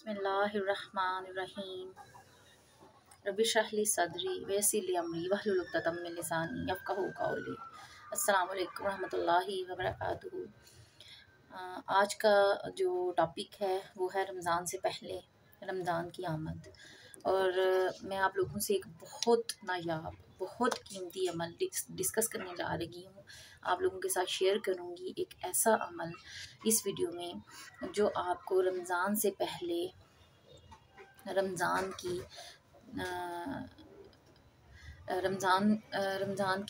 बिस्मिल्लाहिर्रहमानिर्रहीम। रब्बिश्रह ली सदरी वयस्सिर ली अमरी वहलुल उक़दतम मिन लिसानी यफ़क़हू क़ौली। अस्सलामु अलैकुम रहमतुल्लाहि व बरकातुहू। आज का जो टॉपिक है वो है रमज़ान से पहले रमज़ान की आमद। और मैं आप लोगों से एक बहुत नायाब बहुत कीमती अमल डिस्कस करने जा रही हूँ। आप लोगों के साथ शेयर करूँगी एक ऐसा अमल इस वीडियो में जो आपको रमज़ान से पहले रमज़ान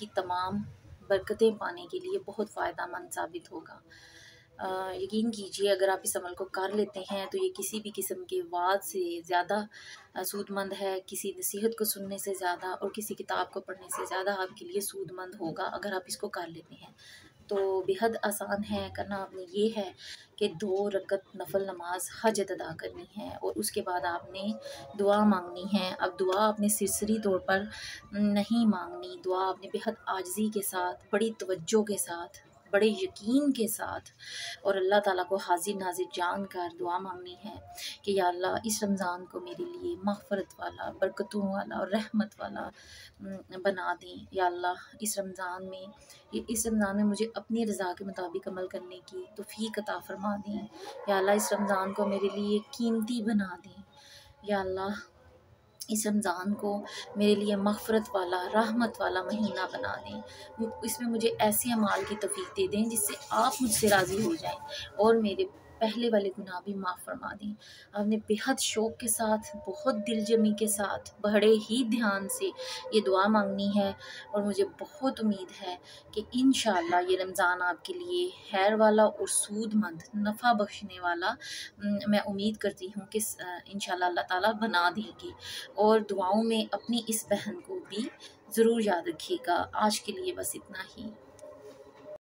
की तमाम बरकतें पाने के लिए बहुत फ़ायदा मंद साबित होगा। यकीन कीजिए अगर आप इस अमल को कर लेते हैं तो ये किसी भी किस्म के वाद से ज़्यादा सूदमंद है, किसी नसीहत को सुनने से ज़्यादा और किसी किताब को पढ़ने से ज़्यादा आपके लिए सूदमंद होगा अगर आप इसको कर लेते हैं। तो बेहद आसान है, करना आपने ये है कि 2 रकत नफल नमाज हजत अदा करनी है और उसके बाद आपने दुआ मांगनी है। अब दुआ आपने सिरसरी तौर पर नहीं मांगनी, दुआ आपने बेहद आजिज़ी के साथ, बड़ी तवज्जो के साथ, बड़े यकीन के साथ और अल्लाह ताला को हाजिर नाजिर जान कर दुआ मांगनी है कि या अल्लाह इस रमज़ान को मेरे लिए मग़फ़रत वाला, बरकतों वाला और रहमत वाला बना दें। या अल्लाह इस रमज़ान में मुझे अपनी रज़ा के मुताबिक अमल करने की तौफ़ीक़ अता फ़रमा दें। या अल्लाह इस रमज़ान को मेरे लिए कीमती बना दें। या अल्लाह इस रमज़ान को मेरे लिए मग़फ़रत वाला, रहमत वाला महीना बना दें। इसमें मुझे ऐसे अमाल की तौफ़ीक़ दे दें जिससे आप मुझसे राज़ी हो जाएं और मेरे पहले वाले गुनाह भी माफ़ फरमा दें। आपने बेहद शौक़ के साथ, बहुत दिलजमी के साथ, बड़े ही ध्यान से ये दुआ मांगनी है और मुझे बहुत उम्मीद है कि इंशाअल्लाह ये रमज़ान आपके लिए खैर वाला और सूदमंद, नफ़ा बख्शने वाला मैं उम्मीद करती हूँ कि इंशाअल्लाह अल्लाह ताला बना देंगे। और दुआओं में अपनी इस बहन को भी ज़रूर याद रखिएगा। आज के लिए बस इतना ही।